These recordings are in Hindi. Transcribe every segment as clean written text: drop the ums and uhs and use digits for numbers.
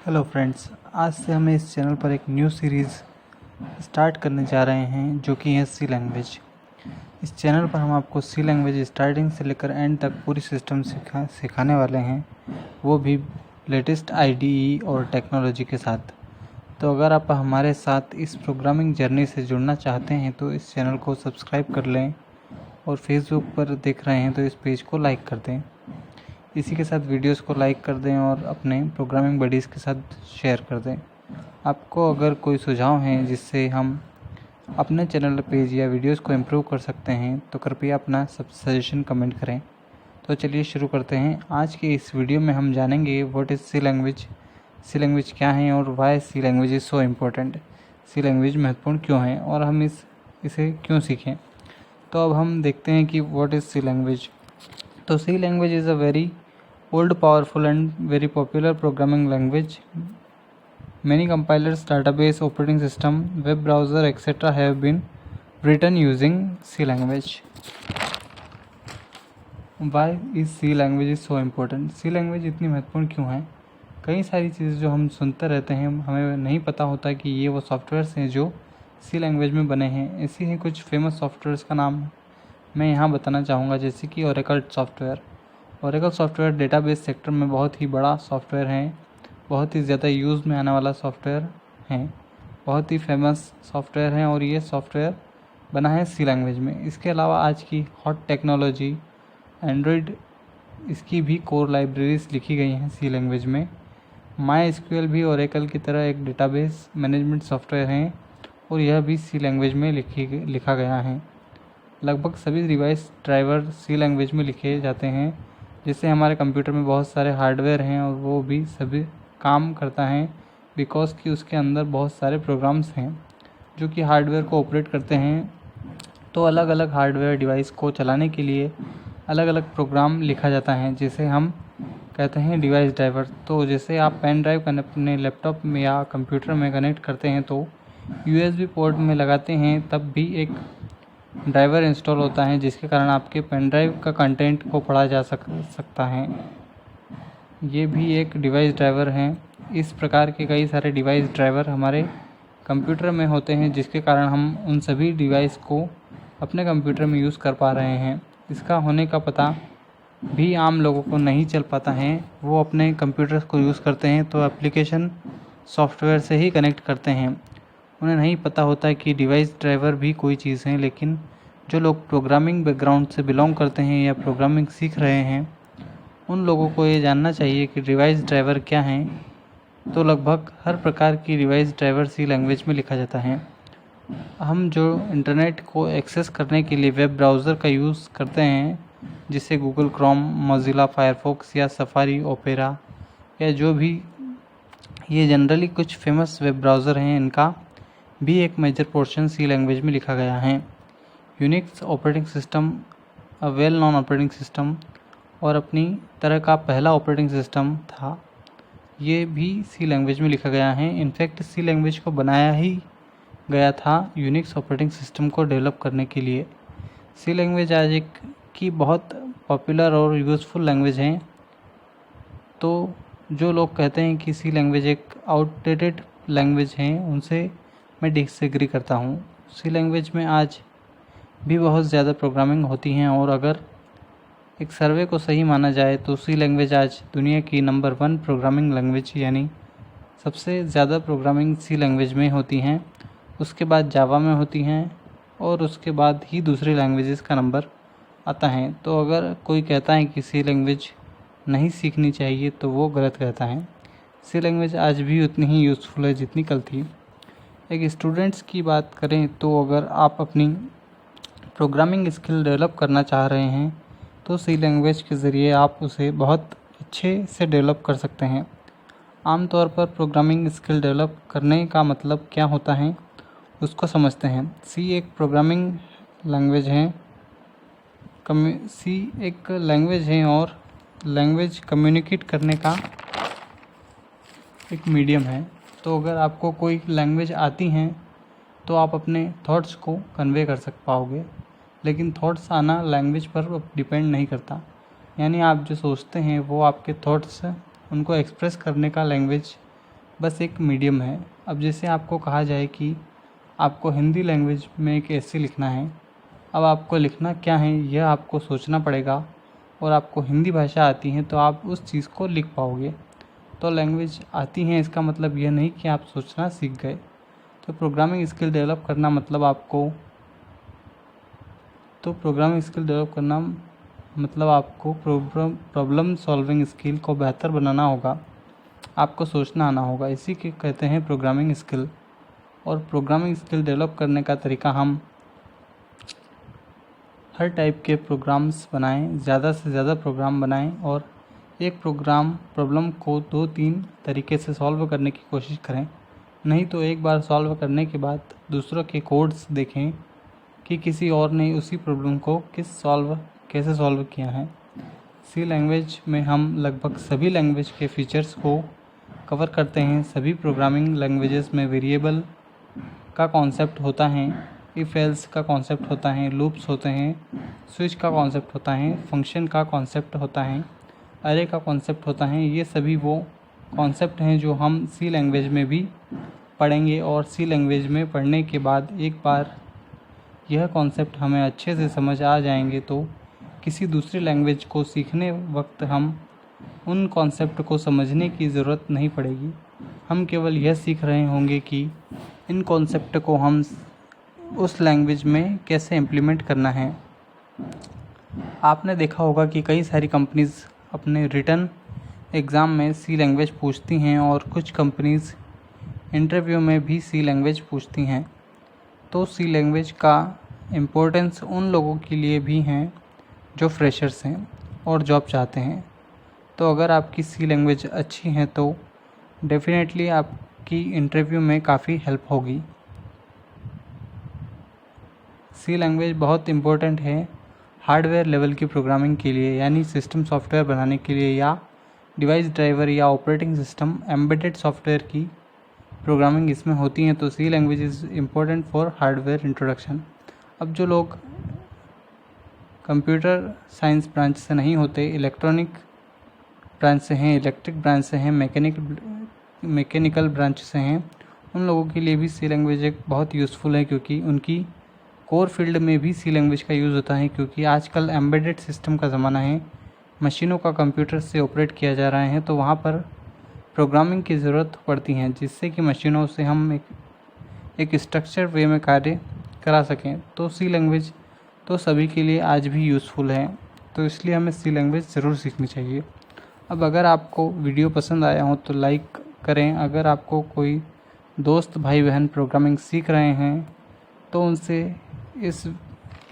हेलो फ्रेंड्स, आज से हम इस चैनल पर एक न्यू सीरीज़ स्टार्ट करने जा रहे हैं जो कि है सी लैंग्वेज। इस चैनल पर हम आपको सी लैंग्वेज स्टार्टिंग से लेकर एंड तक पूरी सिस्टम सिखाने वाले हैं, वो भी लेटेस्ट आईडीई और टेक्नोलॉजी के साथ। तो अगर आप हमारे साथ इस प्रोग्रामिंग जर्नी से जुड़ना चाहते हैं तो इस चैनल को सब्सक्राइब कर लें और फेसबुक पर देख रहे हैं तो इस पेज को लाइक कर दें। इसी के साथ वीडियोस को लाइक कर दें और अपने प्रोग्रामिंग बडीज़ के साथ शेयर कर दें। आपको अगर कोई सुझाव हैं जिससे हम अपने चैनल पेज या वीडियोस को इम्प्रूव कर सकते हैं तो कृपया अपना सब सजेशन कमेंट करें। तो चलिए शुरू करते हैं। आज के इस वीडियो में हम जानेंगे व्हाट इज़ सी लैंग्वेज क्या है और why C language is so important. C language महत्वपूर्ण क्यों है और हम इसे क्यों सीखें। तो अब हम देखते हैं कि व्हाट इज़ सी लैंग्वेज। तो C language is a very old, powerful and very popular programming language. Many compilers, database, operating system, web browser, etc. have been written using C language. Why is C language is so important? C language इतनी महत्वपूर्ण क्यों है? कई सारी चीज़ें जो हम सुनते रहते हैं, हमें नहीं पता होता कि ये वो सॉफ्टवेयर्स हैं जो C लैंग्वेज में बने हैं। ऐसी ही कुछ फेमस सॉफ्टवेयर्स का नाम मैं यहाँ बताना चाहूँगा, जैसे कि ओरेकल सॉफ्टवेयर डेटाबेस सेक्टर में बहुत ही बड़ा सॉफ्टवेयर है, बहुत ही ज़्यादा यूज़ में आने वाला सॉफ्टवेयर है, बहुत ही फेमस सॉफ्टवेयर है और ये सॉफ्टवेयर बना है सी लैंग्वेज में। इसके अलावा आज की हॉट टेक्नोलॉजी एंड्रॉयड, इसकी भी कोर लाइब्रेरीज लिखी गई हैं सी लैंग्वेज में। MySQL भी ओरेकल की तरह एक डेटाबेस मैनेजमेंट सॉफ्टवेयर है और यह भी सी लैंग्वेज में लिखा गया है। लगभग सभी डिवाइस ड्राइवर सी लैंग्वेज में लिखे जाते हैं। जैसे हमारे कंप्यूटर में बहुत सारे हार्डवेयर हैं और वो भी सभी काम करता है बिकॉज़ कि उसके अंदर बहुत सारे प्रोग्राम्स हैं जो कि हार्डवेयर को ऑपरेट करते हैं। तो अलग अलग हार्डवेयर डिवाइस को चलाने के लिए अलग अलग प्रोग्राम लिखा जाता है, जिसे हम कहते हैं डिवाइस ड्राइवर। तो जैसे आप पेन ड्राइव अपने लैपटॉप में या कंप्यूटर में कनेक्ट करते हैं तो USB पोर्ट में लगाते हैं, तब भी एक ड्राइवर इंस्टॉल होता है जिसके कारण आपके पेन ड्राइव का कंटेंट को पढ़ा जा सकता है। ये भी एक डिवाइस ड्राइवर हैं। इस प्रकार के कई सारे डिवाइस ड्राइवर हमारे कंप्यूटर में होते हैं, जिसके कारण हम उन सभी डिवाइस को अपने कंप्यूटर में यूज़ कर पा रहे हैं। इसका होने का पता भी आम लोगों को नहीं चल पाता है। वो अपने कंप्यूटर को यूज़ करते हैं तो एप्लीकेशन सॉफ्टवेयर से ही कनेक्ट करते हैं। उन्हें नहीं पता होता कि डिवाइस ड्राइवर भी कोई चीज़ है। लेकिन जो लोग प्रोग्रामिंग बैकग्राउंड से बिलोंग करते हैं या प्रोग्रामिंग सीख रहे हैं, उन लोगों को ये जानना चाहिए कि डिवाइस ड्राइवर क्या हैं। तो लगभग हर प्रकार की डिवाइस ड्राइवर सी लैंग्वेज में लिखा जाता है। हम जो इंटरनेट को एक्सेस करने के लिए वेब ब्राउज़र का यूज़ करते हैं, जिसे गूगल क्रोम, मोज़िला फायरफॉक्स या सफारी, ओपेरा या जो भी, ये जनरली कुछ फेमस वेब ब्राउज़र हैं, इनका भी एक मेजर पोर्शन सी लैंग्वेज में लिखा गया है। Unix operating system a well known operating system और अपनी तरह का पहला ऑपरेटिंग सिस्टम था, ये भी सी लैंग्वेज में लिखा गया है। इनफैक्ट सी लैंग्वेज को बनाया ही गया था यूनिक्स ऑपरेटिंग सिस्टम को डेवलप करने के लिए। सी लैंग्वेज आज एक की बहुत पॉपुलर और यूज़फुल लैंग्वेज है। तो जो लोग कहते हैं कि सी लैंग्वेज एक आउटडेटेड लैंग्वेज है, उनसे मैं डिसएग्री करता हूँ। सी लैंग्वेज में आज भी बहुत ज़्यादा प्रोग्रामिंग होती हैं और अगर एक सर्वे को सही माना जाए तो सी लैंग्वेज आज दुनिया की नंबर 1 प्रोग्रामिंग लैंग्वेज, यानी सबसे ज़्यादा प्रोग्रामिंग सी लैंग्वेज में होती हैं। उसके बाद जावा में होती हैं और उसके बाद ही दूसरी लैंग्वेजेस का नंबर आता है। तो अगर कोई कहता है कि सी लैंग्वेज नहीं सीखनी चाहिए तो वो गलत कहता है। सी लैंग्वेज आज भी उतनी ही यूज़फुल है जितनी कल थी। एक स्टूडेंट्स की बात करें तो अगर आप अपनी प्रोग्रामिंग स्किल डेवलप करना चाह रहे हैं तो सी लैंग्वेज के ज़रिए आप उसे बहुत अच्छे से डेवलप कर सकते हैं। आमतौर पर प्रोग्रामिंग स्किल डेवलप करने का मतलब क्या होता है उसको समझते हैं। सी एक प्रोग्रामिंग लैंग्वेज है, सी एक लैंग्वेज है और लैंग्वेज कम्युनिकेट करने का एक मीडियम है। तो अगर आपको कोई लैंग्वेज आती हैं तो आप अपने थॉट्स को कन्वे कर पाओगे, लेकिन थॉट्स आना लैंग्वेज पर डिपेंड नहीं करता। यानी आप जो सोचते हैं वो आपके थॉट्स, उनको एक्सप्रेस करने का लैंग्वेज बस एक मीडियम है। अब जैसे आपको कहा जाए कि आपको हिंदी लैंग्वेज में एक एसे लिखना है, अब आपको लिखना क्या है यह आपको सोचना पड़ेगा, और आपको हिंदी भाषा आती है तो आप उस चीज़ को लिख पाओगे। तो लैंग्वेज आती है इसका मतलब यह नहीं कि आप सोचना सीख गए। तो प्रोग्रामिंग स्किल डेवलप करना मतलब आपको प्रॉब्लम सॉल्विंग स्किल को बेहतर बनाना होगा, आपको सोचना आना होगा। इसी के कहते हैं प्रोग्रामिंग स्किल। और प्रोग्रामिंग स्किल डेवलप करने का तरीका, हम हर टाइप के प्रोग्राम्स बनाएं, ज़्यादा से ज़्यादा प्रोग्राम बनाएं और एक प्रॉब्लम को 2-3 तरीके से सॉल्व करने की कोशिश करें। नहीं तो एक बार सॉल्व करने के बाद दूसरों के कोड्स देखें कि किसी और ने उसी प्रॉब्लम को कैसे सॉल्व किया है। सी लैंग्वेज में हम लगभग सभी लैंग्वेज के फीचर्स को कवर करते हैं। सभी प्रोग्रामिंग लैंग्वेजेस में वेरिएबल का कॉन्सेप्ट होता है, इफ एल्स का कॉन्सेप्ट होता है, लूप्स होते हैं, स्विच का कॉन्सेप्ट होता है, फंक्शन का कॉन्सेप्ट होता है, अरे का कॉन्सेप्ट होता है। ये सभी वो कॉन्सेप्ट हैं जो हम सी लैंग्वेज में भी पढ़ेंगे। और सी लैंग्वेज में पढ़ने के बाद एक बार यह कॉन्सेप्ट हमें अच्छे से समझ आ जाएंगे तो किसी दूसरी लैंग्वेज को सीखने वक्त हम उन कॉन्सेप्ट को समझने की ज़रूरत नहीं पड़ेगी। हम केवल यह सीख रहे होंगे कि इन कॉन्सेप्ट को हम उस लैंग्वेज में कैसे इम्प्लीमेंट करना है। आपने देखा होगा कि कई सारी कंपनीज़ अपने रिटन एग्ज़ाम में सी लैंग्वेज पूछती हैं और कुछ कंपनीज़ इंटरव्यू में भी सी लैंग्वेज पूछती हैं। तो सी लैंग्वेज का इम्पोर्टेंस उन लोगों के लिए भी हैं जो फ्रेशर्स हैं और जॉब चाहते हैं। तो अगर आपकी सी लैंग्वेज अच्छी है तो डेफिनेटली आपकी इंटरव्यू में काफ़ी हेल्प होगी। सी लैंग्वेज बहुत इम्पोर्टेंट है हार्डवेयर लेवल की प्रोग्रामिंग के लिए, यानी सिस्टम सॉफ्टवेयर बनाने के लिए, या डिवाइस ड्राइवर या ऑपरेटिंग सिस्टम एम्बेडेड सॉफ्टवेयर की प्रोग्रामिंग इसमें होती हैं। तो C language is important for hardware introduction. अब जो लोग कंप्यूटर साइंस ब्रांच से नहीं होते, इलेक्ट्रॉनिक ब्रांच से हैं, इलेक्ट्रिक ब्रांच से हैं, मैकेनिकल ब्रांच से हैं, उन लोगों के लिए भी सी लैंग्वेज एक बहुत यूज़फुल है, क्योंकि उनकी कोर फील्ड में भी सी लैंग्वेज का यूज़ होता है। क्योंकि आजकल एम्बेडेड सिस्टम का ज़माना है, मशीनों का कंप्यूटर से ऑपरेट किया जा रहा है, तो वहाँ पर प्रोग्रामिंग की ज़रूरत पड़ती है, जिससे कि मशीनों से हम एक स्ट्रक्चर वे में कार्य करा सकें। तो सी लैंग्वेज तो सभी के लिए आज भी यूज़फुल है, तो इसलिए हमें सी लैंग्वेज ज़रूर सीखनी चाहिए। अब अगर आपको वीडियो पसंद आया हो तो लाइक करें। अगर आपको कोई दोस्त भाई बहन प्रोग्रामिंग सीख रहे हैं तो उनसे इस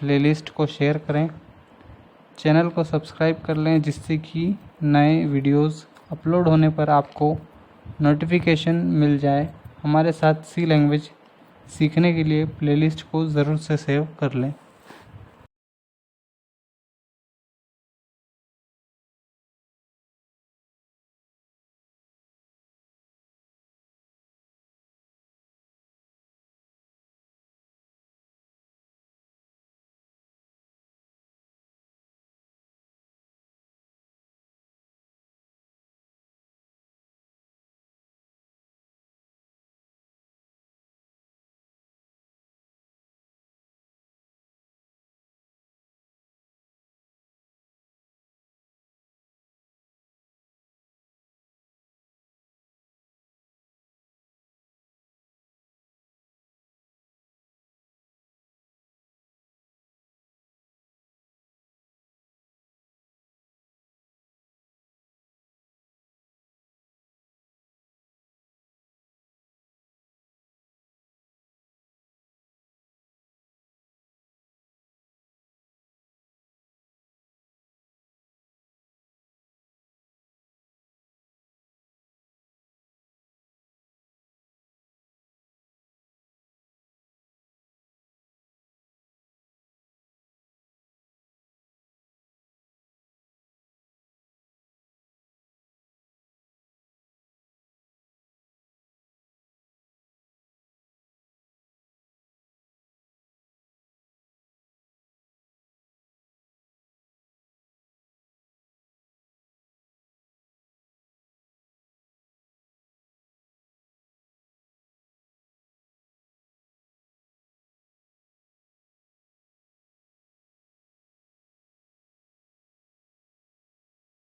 प्लेलिस्ट को शेयर करें। चैनल को सब्सक्राइब कर लें, जिससे कि नए वीडियोस अपलोड होने पर आपको नोटिफिकेशन मिल जाए। हमारे साथ सी लैंग्वेज सीखने के लिए प्लेलिस्ट को ज़रूर से सेव कर लें।